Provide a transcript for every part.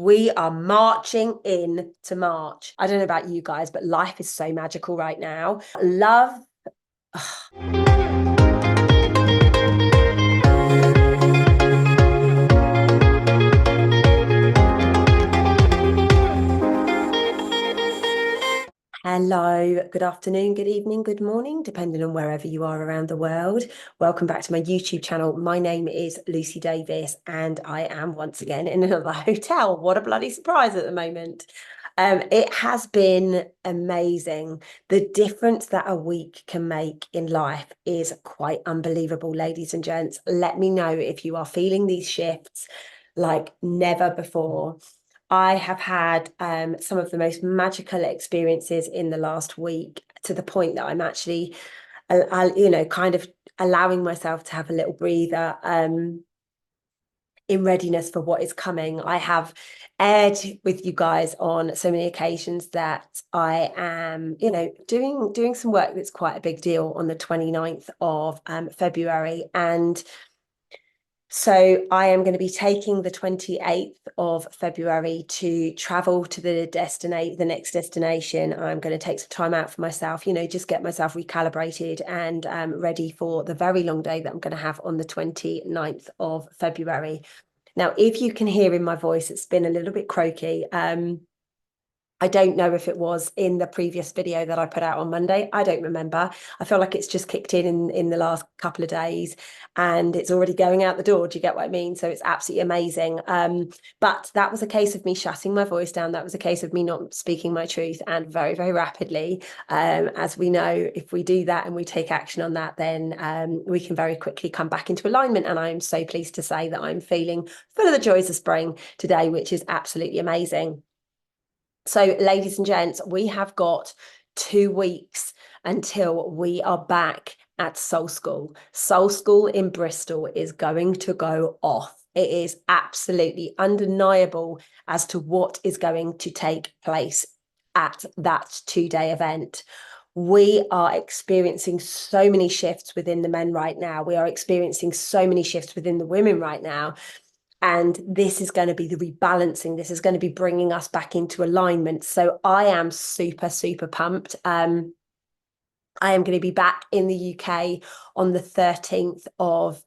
We are marching in to March. I don't know about you guys, but life is so magical right now. Love. Hello, good afternoon, good evening, good morning, depending on wherever you are around the world. Welcome back to my YouTube channel. My name is Lucy Davis, and I am once again in another hotel. What a bloody surprise at the moment. It has been amazing. The difference that a week can make in life is quite unbelievable, ladies and gents. Let me know if you are feeling these shifts like never before. I have had some of the most magical experiences in the last week, to the point that I'm actually, kind of allowing myself to have a little breather in readiness for what is coming. I have aired with you guys on so many occasions that I am, doing some work that's quite a big deal on the 29th of February. And so I am going to be taking the 28th of February to travel to the next destination. I'm going to take some time out for myself, just get myself recalibrated and ready for the very long day that I'm going to have on the 29th of February. Now, if you can hear in my voice, it's been a little bit croaky. I don't know if it was in the previous video that I put out on Monday. I don't remember. I feel like it's just kicked in the last couple of days and it's already going out the door. Do you get what I mean? So it's absolutely amazing. But that was a case of me shutting my voice down. That was a case of me not speaking my truth, and very, very rapidly. As we know, if we do that and we take action on that, then we can very quickly come back into alignment. And I'm so pleased to say that I'm feeling full of the joys of spring today, which is absolutely amazing. So, ladies and gents, we have got 2 weeks until we are back at Soul School. Soul School in Bristol is going to go off. It is absolutely undeniable as to what is going to take place at that 2-day event. We are experiencing so many shifts within the men right now. We are experiencing so many shifts within the women right now. And this is going to be the rebalancing. This is going to be bringing us back into alignment. So I am super, super pumped. I am going to be back in the UK on the 13th of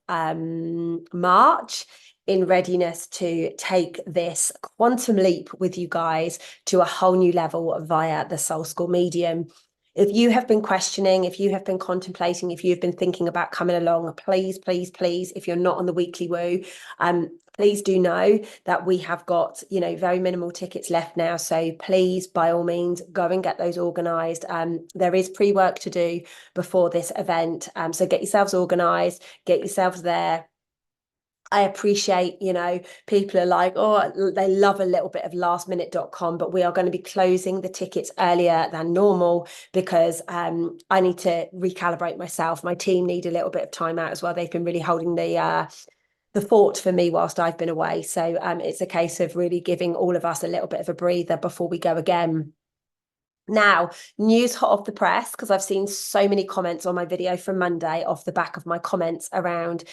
March, in readiness to take this quantum leap with you guys to a whole new level via the Soul School medium. If you have been questioning, if you have been contemplating, if you've been thinking about coming along, please, please, please, if you're not on the weekly woo, please do know that we have got, very minimal tickets left now. So please, by all means, go and get those organised. There is pre-work to do before this event. So get yourselves organised, get yourselves there. I appreciate, people are like, oh, they love a little bit of lastminute.com, but we are going to be closing the tickets earlier than normal because I need to recalibrate myself. My team need a little bit of time out as well. They've been really holding the fort for me whilst I've been away. So it's a case of really giving all of us a little bit of a breather before we go again. Now, news hot off the press, because I've seen so many comments on my video from Monday off the back of my comments around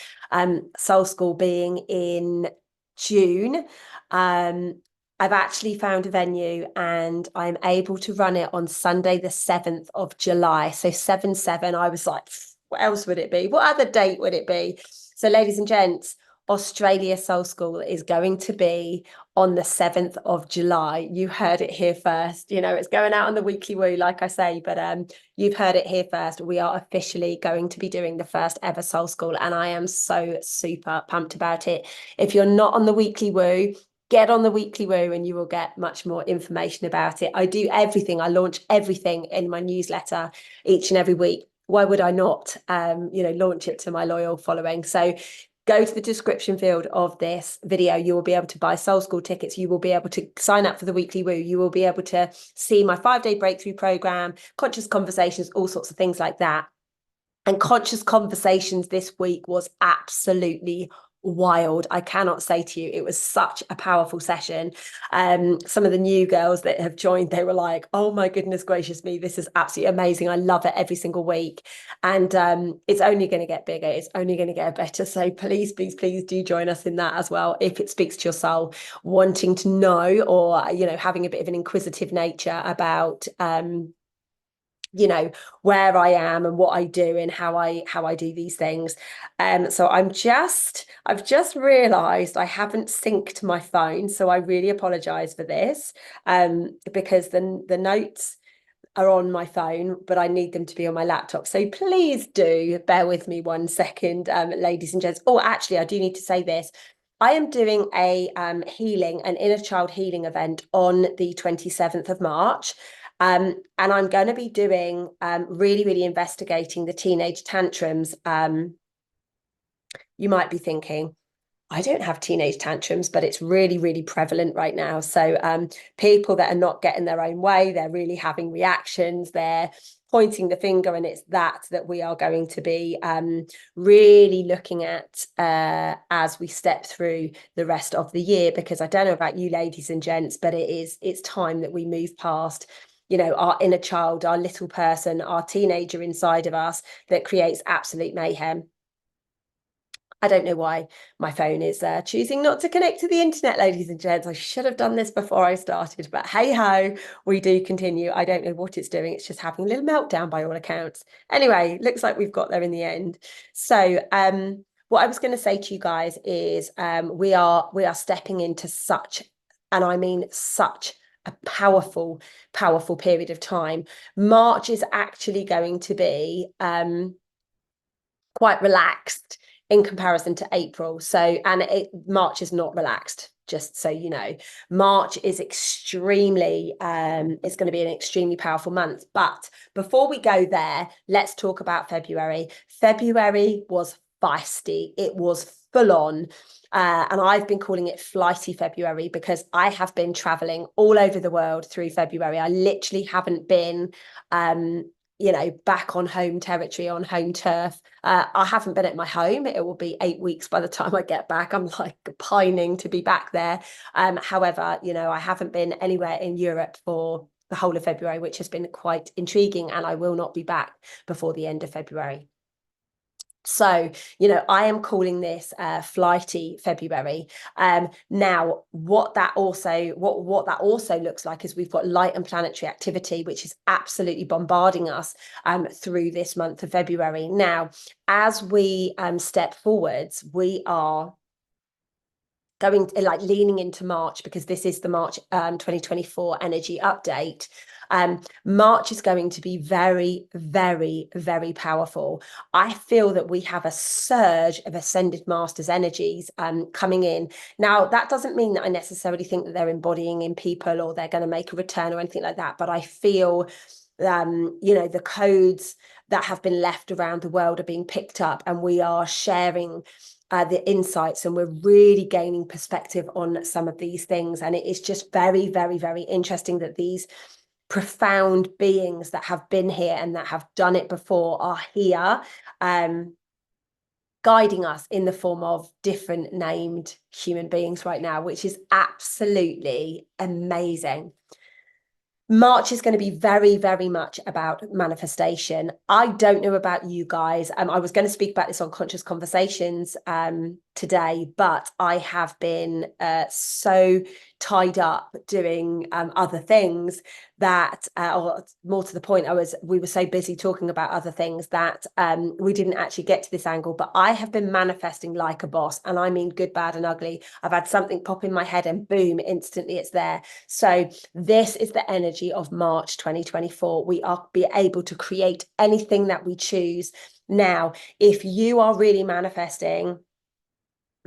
Soul School being in June. I've actually found a venue and I'm able to run it on Sunday, the 7th of July. So 7/7, I was like, what else would it be? What other date would it be? So, ladies and gents, Australia Soul School is going to be on the 7th of July. You heard it here first. It's going out on the weekly woo, like I say, but you've heard it here first. We are officially going to be doing the first ever Soul School, and I am so super pumped about it. If you're not on the weekly woo, get on the weekly woo and you will get much more information about it. I do everything. I launch everything in my newsletter each and every week. Why would I not, launch it to my loyal following? So go to the description field of this video. You will be able to buy Soul School tickets. You will be able to sign up for the weekly woo. You will be able to see my 5-day breakthrough program, conscious conversations, all sorts of things like that. And conscious conversations this week was absolutely wild. I cannot say to you, it was such a powerful session. Some of the new girls that have joined, they were like, oh my goodness gracious me, this is absolutely amazing. I love it every single week. And it's only going to get bigger. It's only going to get better. So please, please, please do join us in that as well. If it speaks to your soul, wanting to know, or, having a bit of an inquisitive nature about, where I am and what I do and how I do these things. So I've just realized I haven't synced my phone, so I really apologize for this, because the notes are on my phone, but I need them to be on my laptop. So please do bear with me 1 second, ladies and gents. Oh, actually, I do need to say this. I am doing an inner child healing event on the 27th of March. And I'm going to be doing really, really investigating the teenage tantrums. You might be thinking, I don't have teenage tantrums, but it's really, really prevalent right now. So people that are not getting their own way, they're really having reactions, they're pointing the finger, and it's that we are going to be really looking at as we step through the rest of the year. Because I don't know about you ladies and gents, but it's time that we move past our inner child, our little person, our teenager inside of us that creates absolute mayhem. I don't know why my phone is choosing not to connect to the internet, ladies and gents. I should have done this before I started, but hey ho, we do continue. I don't know what it's doing. It's just having a little meltdown by all accounts. Anyway, looks like we've got there in the end. So what I was going to say to you guys is we are stepping into such, and I mean such, a powerful, powerful period of time. March is actually going to be quite relaxed in comparison to April. So, and March is not relaxed, just so you know. March is extremely, it's going to be an extremely powerful month. But before we go there, let's talk about February. February was feisty. It was full on. And I've been calling it flighty February because I have been traveling all over the world through February. I literally haven't been back on home territory, on home turf. I haven't been at my home. It will be 8 weeks by the time I get back. I'm like pining to be back there. However, I haven't been anywhere in Europe for the whole of February, which has been quite intriguing, and I will not be back before the end of February. So, I am calling this flighty February. Now, what that also looks like is we've got light and planetary activity, which is absolutely bombarding us through this month of February. Now, as we step forwards, we are going like leaning into March, because this is the March 2024 energy update. March is going to be very, very, very powerful. I feel that we have a surge of ascended masters energies coming in. Now, that doesn't mean that I necessarily think that they're embodying in people or they're going to make a return or anything like that, but I feel the codes that have been left around the world are being picked up, and we are sharing the insights, and we're really gaining perspective on some of these things. And it is just very, very, very interesting that these profound beings that have been here and that have done it before are here, guiding us in the form of different named human beings right now, which is absolutely amazing. March is going to be very, very much about manifestation. I don't know about you guys. I was going to speak about this on Conscious Conversations today, but I have been so tied up doing other things that, or more to the point, we were so busy talking about other things that we didn't actually get to this angle. But I have been manifesting like a boss, and I mean good, bad, and ugly. I've had something pop in my head, and boom, instantly it's there. So this is the energy of March 2024. We are be able to create anything that we choose. Now, if you are really manifesting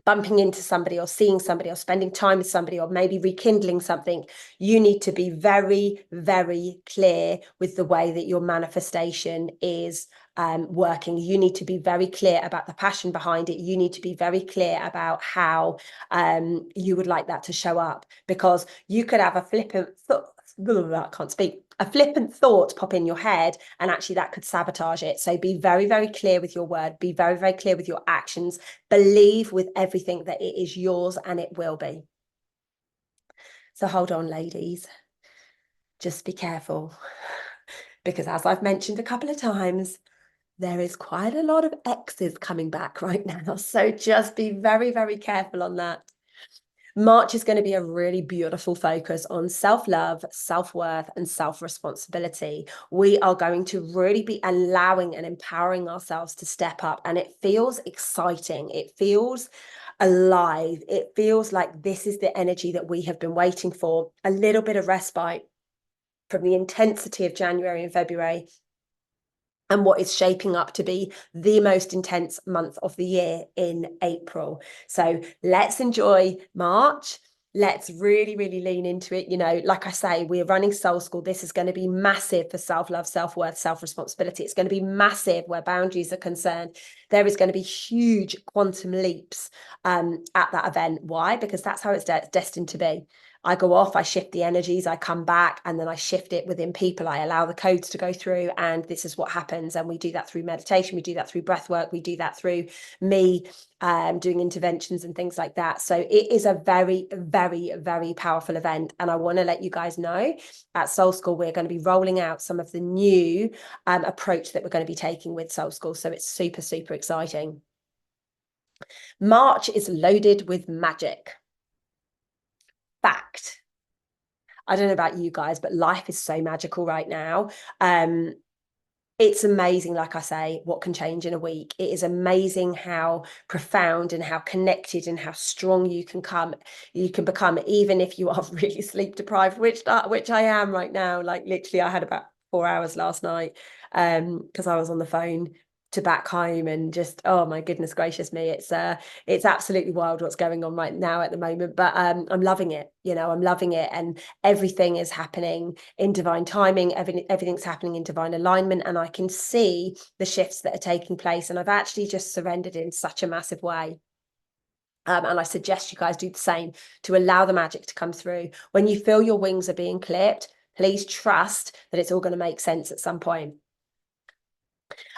bumping into somebody or seeing somebody or spending time with somebody or maybe rekindling something, you need to be very, very clear with the way that your manifestation is working. You need to be very clear about the passion behind it. You need to be very clear about how you would like that to show up, because you could have a flippant I can't speak. a flippant thought pop in your head, and actually that could sabotage it. So be very, very clear with your word. Be very, very clear with your actions. Believe with everything that it is yours and it will be. So hold on, ladies. Just be careful. Because as I've mentioned a couple of times, there is quite a lot of exes coming back right now. So just be very, very careful on that. March is going to be a really beautiful focus on self-love, self-worth, and self-responsibility. We are going to really be allowing and empowering ourselves to step up. And it feels exciting. It feels alive. It feels like this is the energy that we have been waiting for. A little bit of respite from the intensity of January and February, and what is shaping up to be the most intense month of the year in April. So let's enjoy March. Let's really, really lean into it. You know, like I say, we're running Soul School. This is going to be massive for self-love, self-worth, self-responsibility. It's going to be massive where boundaries are concerned. There is going to be huge quantum leaps at that event. Why? Because that's how it's destined to be. I go off, I shift the energies, I come back, and then I shift it within people. I allow the codes to go through, and this is what happens. And we do that through meditation, we do that through breath work, we do that through me doing interventions and things like that. So it is a very, very, very powerful event. And I want to let you guys know at Soul School, we're going to be rolling out some of the new approach that we're going to be taking with Soul School. So it's super, super exciting. March is loaded with magic. Fact. I don't know about you guys, but life is so magical right now. It's amazing, like I say, what can change in a week. It is amazing how profound and how connected and how strong you can become, even if you are really sleep deprived, which I am right now. Like literally, I had about 4 hours last night because I was on the phone to back home, and just, oh my goodness gracious me, it's absolutely wild what's going on right now at the moment. But I'm loving it. You know, I'm loving it, and everything is happening in divine timing. Everything's happening in divine alignment, and I can see the shifts that are taking place, and I've actually just surrendered in such a massive way. And I suggest you guys do the same to allow the magic to come through. When you feel your wings are being clipped, please trust that it's all going to make sense at some point.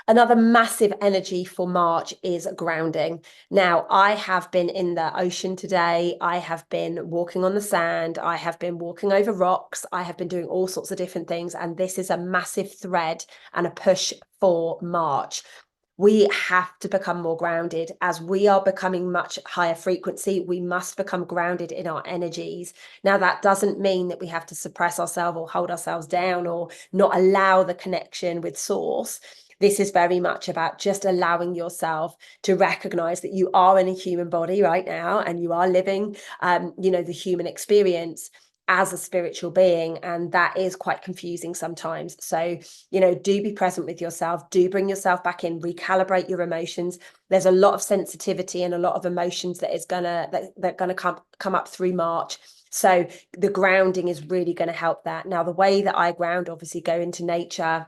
Another massive energy for March is grounding. Now, I have been in the ocean today. I have been walking on the sand. I have been walking over rocks. I have been doing all sorts of different things. And this is a massive thread and a push for March. We have to become more grounded. As we are becoming much higher frequency, we must become grounded in our energies. Now, that doesn't mean that we have to suppress ourselves or hold ourselves down or not allow the connection with source. This is very much about just allowing yourself to recognize that you are in a human body right now, and you are living, the human experience as a spiritual being, and that is quite confusing sometimes. So, do be present with yourself, do bring yourself back in, recalibrate your emotions. There's a lot of sensitivity and a lot of emotions that come up through March. So the grounding is really going to help that. Now, the way that I ground, obviously, go into nature,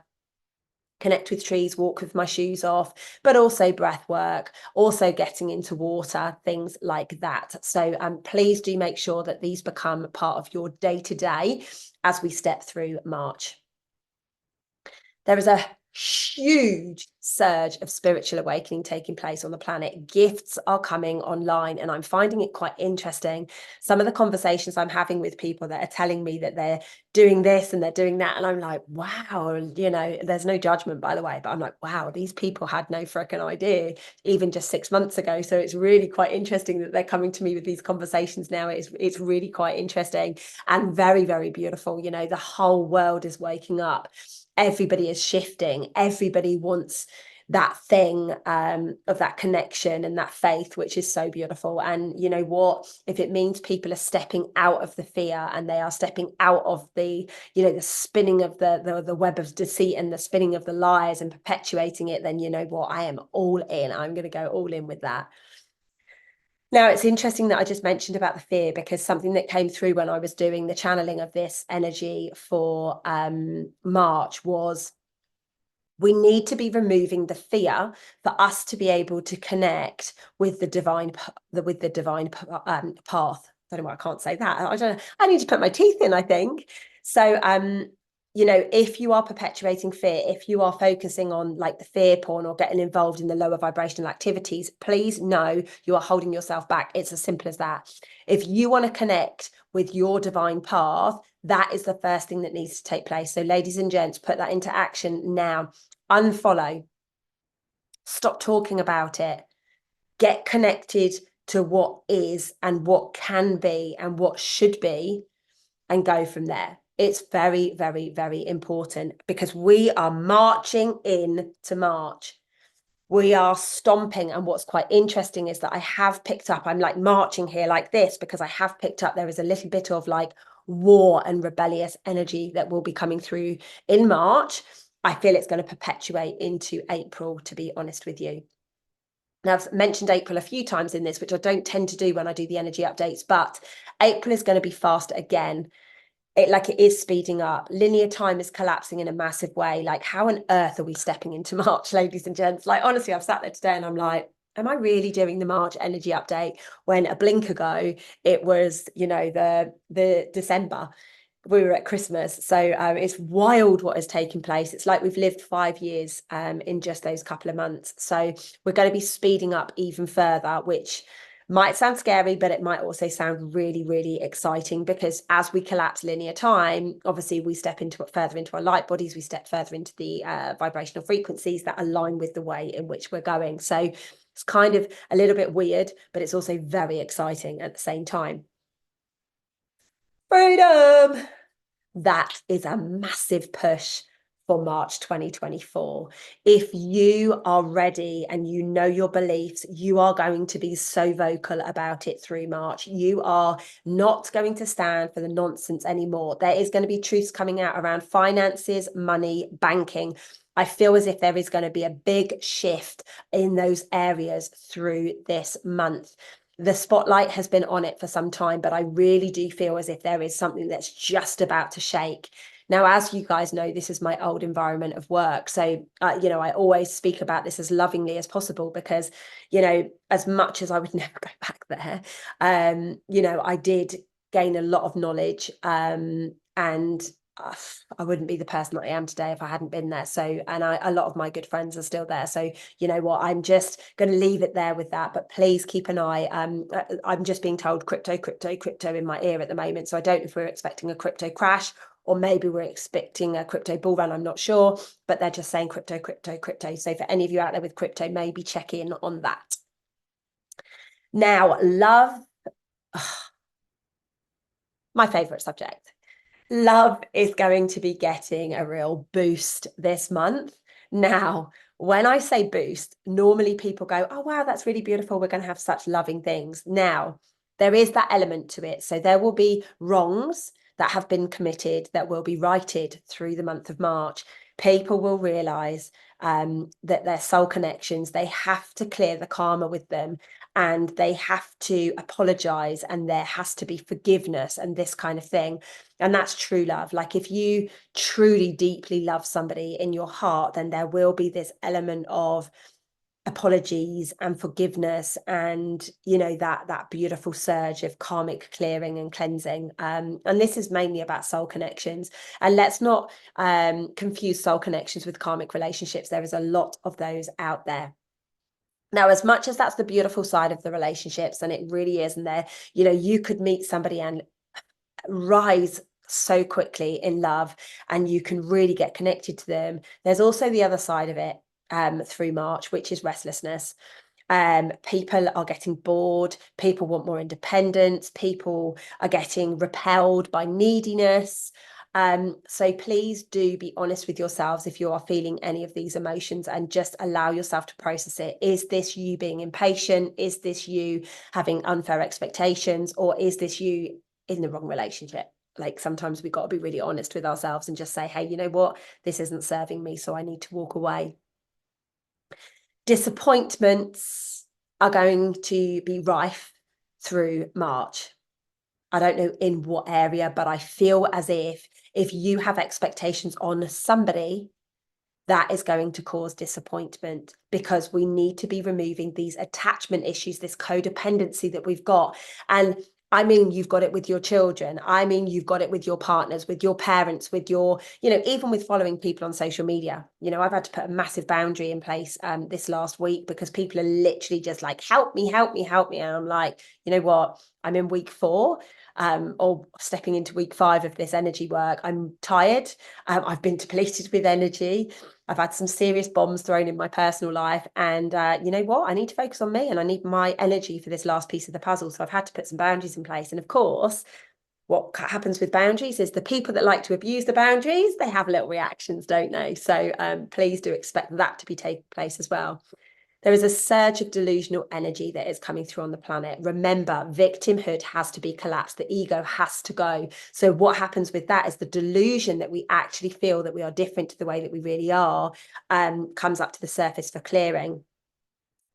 connect with trees, walk with my shoes off, but also breath work, also getting into water, things like that. So please do make sure that these become part of your day-to-day as we step through March. There is a huge surge of spiritual awakening taking place on the planet. Gifts are coming online, and I'm finding it quite interesting. Some of the conversations I'm having with people that are telling me that they're doing this and they're doing that, and I'm like, wow, there's no judgment, by the way, but I'm like, wow, these people had no freaking idea even just 6 months ago. So it's really quite interesting that they're coming to me with these conversations now. It's really quite interesting and very, very beautiful. The whole world is waking up. Everybody is shifting. Everybody wants that thing of that connection and that faith, which is so beautiful. And you know what, if it means people are stepping out of the fear and they are stepping out of the spinning of the web of deceit and the spinning of the lies and perpetuating it, then you know what, I am all in. I'm going to go all in with that. Now, it's interesting that I just mentioned about the fear, because something that came through when I was doing the channeling of this energy for March was, we need to be removing the fear for us to be able to connect with the divine path. I don't know why I can't say that. I need to put my teeth in, I think. So you know, if you are perpetuating fear, if you are focusing on like the fear porn or getting involved in the lower vibrational activities, please know you are holding yourself back. It's as simple as that. If you want to connect with your divine path, that is the first thing that needs to take place. So ladies and gents, put that into action now. Unfollow. Stop talking about it. Get connected to what is and what can be and what should be, and go from there. It's very, very, very important because we are marching in to March. We are stomping. And what's quite interesting is that I have picked up, I'm like marching here like this because I have picked up there is a little bit of like war and rebellious energy that will be coming through in March. I feel it's going to perpetuate into April, to be honest with you. Now, I've mentioned April a few times in this, which I don't tend to do when I do the energy updates, but April is going to be fast again. It is speeding up. Linear time is collapsing in a massive way. Like, how on earth are we stepping into March, ladies and gents? Like, honestly, I've sat there today and I'm like, am I really doing the March energy update when a blink ago it was, you know, the December? We were at Christmas. So it's wild what has taken place. It's like we've lived 5 years in just those couple of months. So we're going to be speeding up even further, which might sound scary, but it might also sound really, really exciting, because as we collapse linear time, obviously we step into further into our light bodies, we step further into the vibrational frequencies that align with the way in which we're going. So it's kind of a little bit weird, but it's also very exciting at the same time. Freedom! That is a massive push for March 2024. If you are ready and you know your beliefs, you are going to be so vocal about it through March. You are not going to stand for the nonsense anymore. There is going to be truths coming out around finances, money, banking. I feel as if there is going to be a big shift in those areas through this month. The spotlight has been on it for some time, but I really do feel as if there is something that's just about to shake. Now, as you guys know, this is my old environment of work. So, you know, I always speak about this as lovingly as possible because, you know, as much as I would never go back there, you know, I did gain a lot of knowledge, and I wouldn't be the person that I am today if I hadn't been there. So, and a lot of my good friends are still there. So, you know what, I'm just going to leave it there with that. But please keep an eye. I'm just being told crypto, crypto, crypto in my ear at the moment. So I don't know if we're expecting a crypto crash or maybe we're expecting a crypto bull run. I'm not sure, but they're just saying crypto, crypto, crypto. So for any of you out there with crypto, maybe check in on that. Now, love, my favorite subject. Love is going to be getting a real boost this month. Now, when I say boost, normally people go, oh, wow, that's really beautiful. We're going to have such loving things. Now, there is that element to it. So there will be wrongs that have been committed that will be righted through the month of March. People will realize that their soul connections, they have to clear the karma with them, and they have to apologize, and there has to be forgiveness and this kind of thing. And that's true love. Like, if you truly deeply love somebody in your heart, then there will be this element of apologies and forgiveness, and you know, that beautiful surge of karmic clearing and cleansing. And this is mainly about soul connections. And let's not confuse soul connections with karmic relationships. There is a lot of those out there. Now, as much as that's the beautiful side of the relationships, and it really is, and there, you know, you could meet somebody and rise so quickly in love, and you can really get connected to them. There's also the other side of it through March, which is restlessness. People are getting bored. People want more independence. People are getting repelled by neediness. So please do be honest with yourselves if you are feeling any of these emotions, and just allow yourself to process it. Is this you being impatient? Is this you having unfair expectations? Or is this you in the wrong relationship? Like, sometimes we've got to be really honest with ourselves and just say, hey, you know what? This isn't serving me, so I need to walk away. Disappointments are going to be rife through March. I don't know in what area, but I feel as if you have expectations on somebody, that is going to cause disappointment, because we need to be removing these attachment issues, this codependency that we've got. And I mean, you've got it with your children. I mean, you've got it with your partners, with your parents, with your, even with following people on social media. I've had to put a massive boundary in place this last week because people are literally just like, help me, help me, help me. And I'm like, you know what? I'm in week 4, or stepping into week 5 of this energy work. I'm tired. I've been depleted with energy. I've had some serious bombs thrown in my personal life. And you know what? I need to focus on me and I need my energy for this last piece of the puzzle. So I've had to put some boundaries in place. And of course, what happens with boundaries is the people that like to abuse the boundaries, they have little reactions, don't they? So please do expect that to be taking place as well. There is a surge of delusional energy that is coming through on the planet. Remember, victimhood has to be collapsed. The ego has to go. So what happens with that is the delusion that we actually feel that we are different to the way that we really are comes up to the surface for clearing.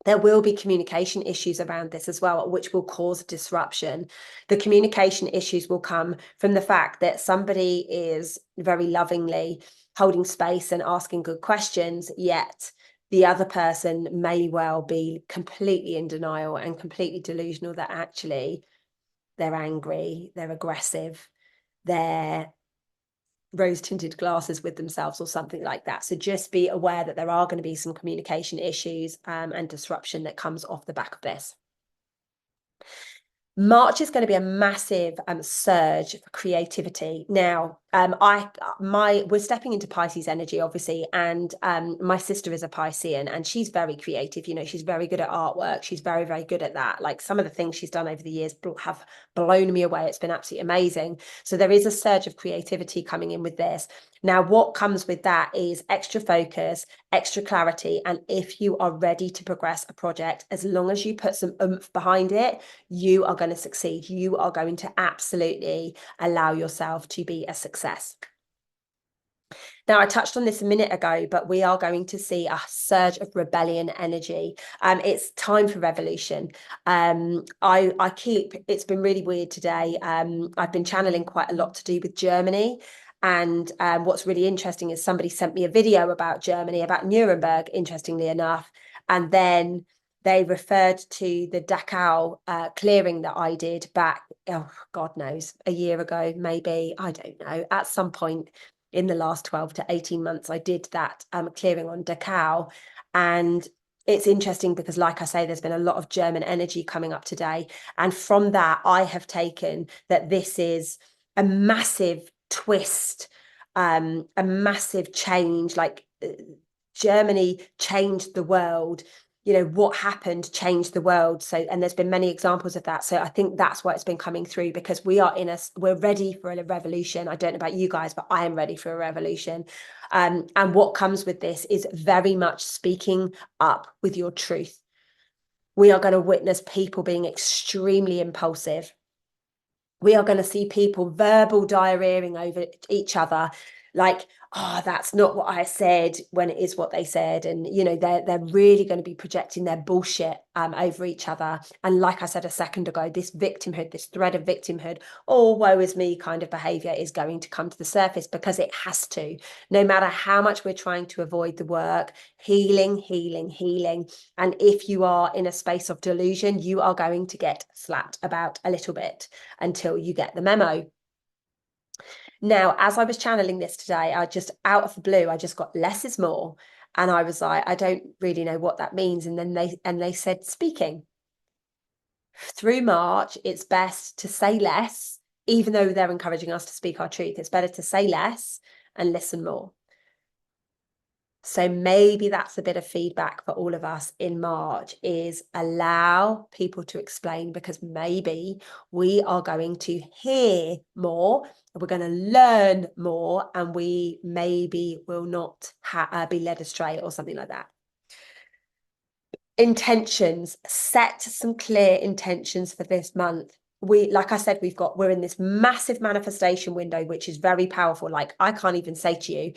There will be communication issues around this as well, which will cause disruption. The communication issues will come from the fact that somebody is very lovingly holding space and asking good questions, yet the other person may well be completely in denial and completely delusional that actually they're angry, they're aggressive, they're rose-tinted glasses with themselves or something like that. So just be aware that there are going to be some communication issues and disruption that comes off the back of this. March is going to be a massive surge for creativity. Now, we're stepping into Pisces energy, obviously, and my sister is a Piscean, and she's very creative. She's very good at artwork. She's very, very good at that. Like some of the things she's done over the years have blown me away. It's been absolutely amazing. So there is a surge of creativity coming in with this. Now, what comes with that is extra focus, extra clarity, and if you are ready to progress a project, as long as you put some oomph behind it, you are going to succeed. You are going to absolutely allow yourself to be a success. Now, I touched on this a minute ago, but we are going to see a surge of rebellion energy. It's time for revolution. It's been really weird today. I've been channeling quite a lot to do with Germany. And what's really interesting is somebody sent me a video about Germany, about Nuremberg, interestingly enough. And then they referred to the Dachau clearing that I did back, oh, God knows, a year ago, maybe, I don't know, at some point in the last 12 to 18 months, I did that clearing on Dachau. And it's interesting because, like I say, there's been a lot of German energy coming up today. And from that, I have taken that this is a massive twist, a massive change, like Germany changed the world. What happened changed the world. So, and there's been many examples of that. So I think that's why it's been coming through, because we're ready for a revolution. I don't know about you guys, but I am ready for a revolution. And what comes with this is very much speaking up with your truth. We are going to witness people being extremely impulsive. We are going to see people verbal diarrheaing over each other, like, oh, that's not what I said, when it is what they said. And they're really going to be projecting their bullshit over each other. And like I said a second ago, this victimhood, this thread of victimhood, oh, woe is me kind of behavior is going to come to the surface, because it has to. No matter how much we're trying to avoid the work, healing, healing, healing. And if you are in a space of delusion, you are going to get slapped about a little bit until you get the memo. Now, as I was channeling this today, out of the blue, I just got less is more. And I was like, I don't really know what that means. And then they said, speaking. Through March, it's best to say less, even though they're encouraging us to speak our truth. It's better to say less and listen more. So maybe that's a bit of feedback for all of us in March, is allow people to explain, because maybe we are going to hear more, we're going to learn more, and we maybe will not be led astray or something like that. Intentions, set some clear intentions for this month. Like I said, we're in this massive manifestation window, which is very powerful. Like, I can't even say to you,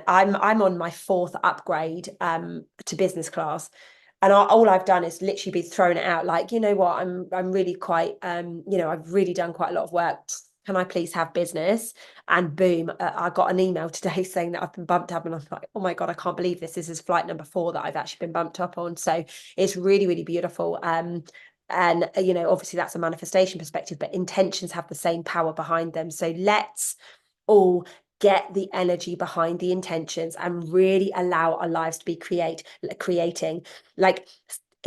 I'm on my 4th upgrade to business class, and all I've done is literally be thrown it out, like, you know what, I'm really quite I've really done quite a lot of work. Can I please have business? And boom, I got an email today saying that I've been bumped up, and I'm like, oh my God, I can't believe this. This is flight number 4 that I've actually been bumped up on. So it's really, really beautiful. And, obviously that's a manifestation perspective, but intentions have the same power behind them. So let's all get the energy behind the intentions and really allow our lives to be creating. Like,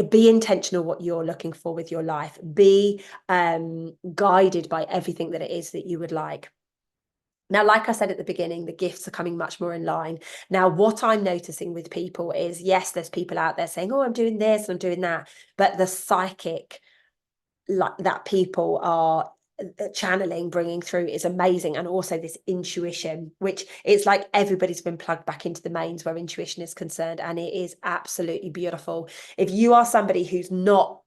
be intentional what you're looking for with your life. Be guided by everything that it is that you would like. Now, like I said at the beginning, the gifts are coming much more in line. Now, what I'm noticing with people is, yes, there's people out there saying, oh, I'm doing this and I'm doing that, but the psychic, like, that people are channeling, bringing through, is amazing. And also this intuition, which it's like everybody's been plugged back into the mains where intuition is concerned, and it is absolutely beautiful. If you are somebody who's not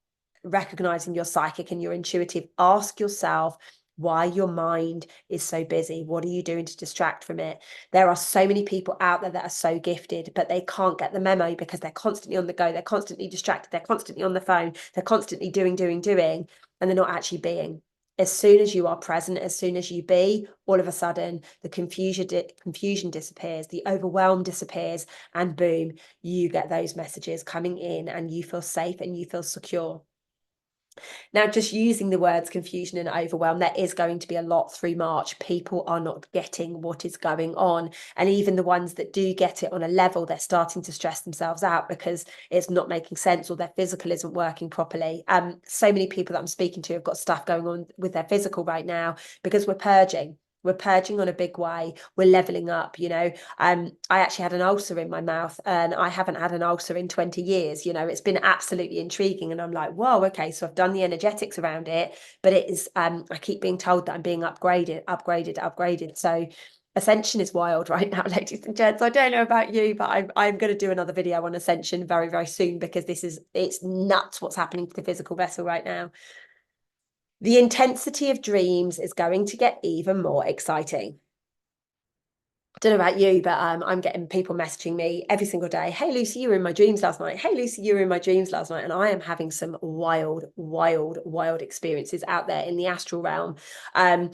recognizing your psychic and your intuitive, ask yourself why your mind is so busy. What are you doing to distract from it? There are so many people out there that are so gifted, but they can't get the memo because they're constantly on the go, they're constantly distracted, they're constantly on the phone, they're constantly doing, and they're not actually being. As soon as you are present, as soon as you be, all of a sudden the confusion disappears, the overwhelm disappears, and boom, you get those messages coming in and you feel safe and you feel secure. Now, just using the words confusion and overwhelm, there is going to be a lot through March. People are not getting what is going on. And even the ones that do get it on a level, they're starting to stress themselves out because it's not making sense or their physical isn't working properly. So many people that I'm speaking to have got stuff going on with their physical right now because we're purging. We're purging on a big way. We're leveling up, I actually had an ulcer in my mouth and I haven't had an ulcer in 20 years. It's been absolutely intriguing. And I'm like, whoa, okay. So I've done the energetics around it, but it is, I keep being told that I'm being upgraded. So Ascension is wild right now, ladies and gents. I don't know about you, but I'm going to do another video on Ascension very, very soon because it's nuts what's happening to the physical vessel right now. The intensity of dreams is going to get even more exciting. Don't know about you, but I'm getting people messaging me every single day. Hey, Lucy, you were in my dreams last night. Hey, Lucy, you were in my dreams last night. And I am having some wild, wild, wild experiences out there in the astral realm. I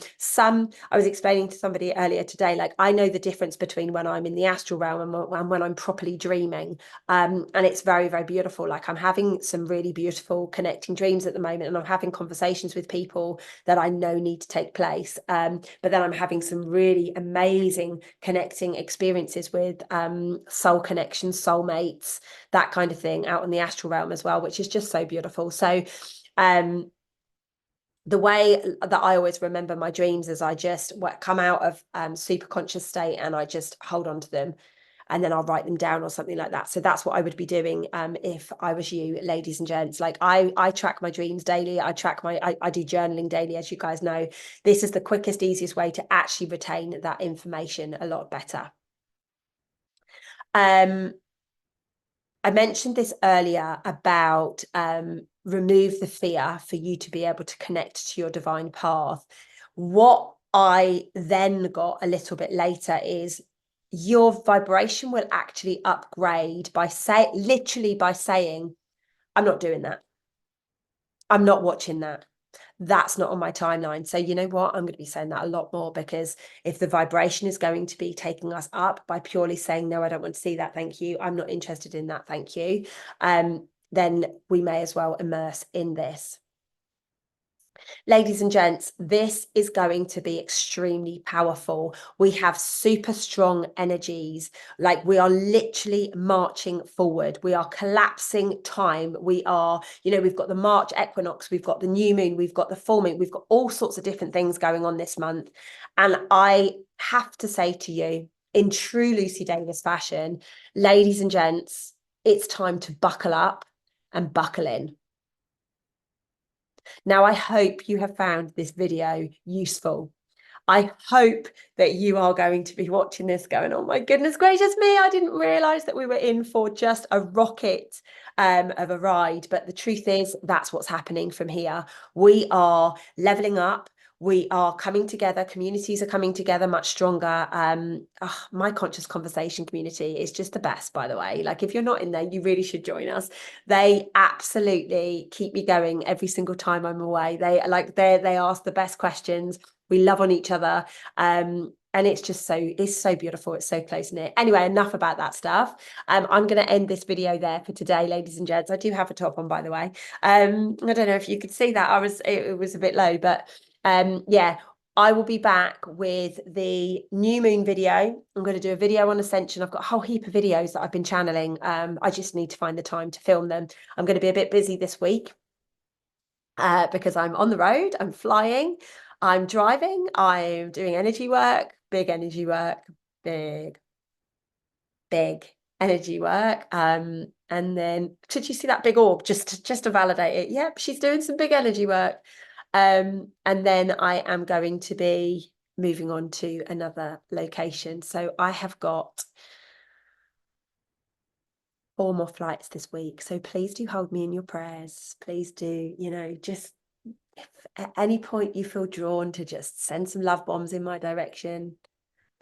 was explaining to somebody earlier today, like, I know the difference between when I'm in the astral realm and when I'm properly dreaming. And it's very, very beautiful. Like, I'm having some really beautiful connecting dreams at the moment, and I'm having conversations with people that I know need to take place. But then I'm having some really amazing connecting experiences with soul connections, soulmates, that kind of thing out in the astral realm as well, which is just so beautiful. So the way that I always remember my dreams is I just come out of super conscious state and I just hold on to them, and then I'll write them down or something like that. So that's what I would be doing if I was you, ladies and gents. Like, I track my dreams daily. I do journaling daily, as you guys know. This is the quickest, easiest way to actually retain that information a lot better. I mentioned this earlier about remove the fear for you to be able to connect to your divine path. What I then got a little bit later is your vibration will actually upgrade literally by saying, I'm not doing that. I'm not watching that. That's not on my timeline. So you know what? I'm going to be saying that a lot more, because if the vibration is going to be taking us up by purely saying, no, I don't want to see that, thank you, I'm not interested in that, thank you, then we may as well immerse in this. Ladies and gents, this is going to be extremely powerful. We have super strong energies. Like, we are literally marching forward. We are collapsing time. We are, we've got the March equinox, we've got the new moon, we've got the full moon, we've got all sorts of different things going on this month. And I have to say to you, in true Lucy Davis fashion, ladies and gents, it's time to buckle up and buckle in. Now, I hope you have found this video useful. I hope that you are going to be watching this going, oh my goodness gracious me, I didn't realize that we were in for just a rocket of a ride. But the truth is, that's what's happening from here. We are leveling up. We are coming together. Communities are coming together much stronger. My conscious conversation community is just the best, by the way. Like, if you're not in there, you really should join us. They absolutely keep me going every single time I'm away. They ask the best questions. We love on each other. And and it's just it's so beautiful. It's so close knit. Anyway, enough about that stuff. I'm going to end this video there for today, ladies and gents. I do have a top on, by the way. I don't know if you could see that. It was a bit low, but yeah, I will be back with the new moon video. I'm going to do a video on ascension. I've got a whole heap of videos that I've been channeling. I just need to find the time to film them. I'm going to be a bit busy this week because I'm on the road, I'm flying, I'm driving, I'm doing energy work, big energy work, big energy work. And then did you see that big orb just to validate it? Yep, she's doing some big energy work. And then I am going to be moving on to another location. So I have got 4 more flights this week. So please do hold me in your prayers. Please do, just if at any point you feel drawn to just send some love bombs in my direction,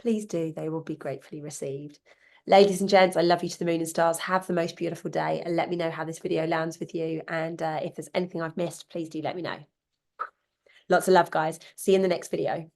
please do. They will be gratefully received. Ladies and gents, I love you to the moon and stars. Have the most beautiful day and let me know how this video lands with you. And if there's anything I've missed, please do let me know. Lots of love, guys. See you in the next video.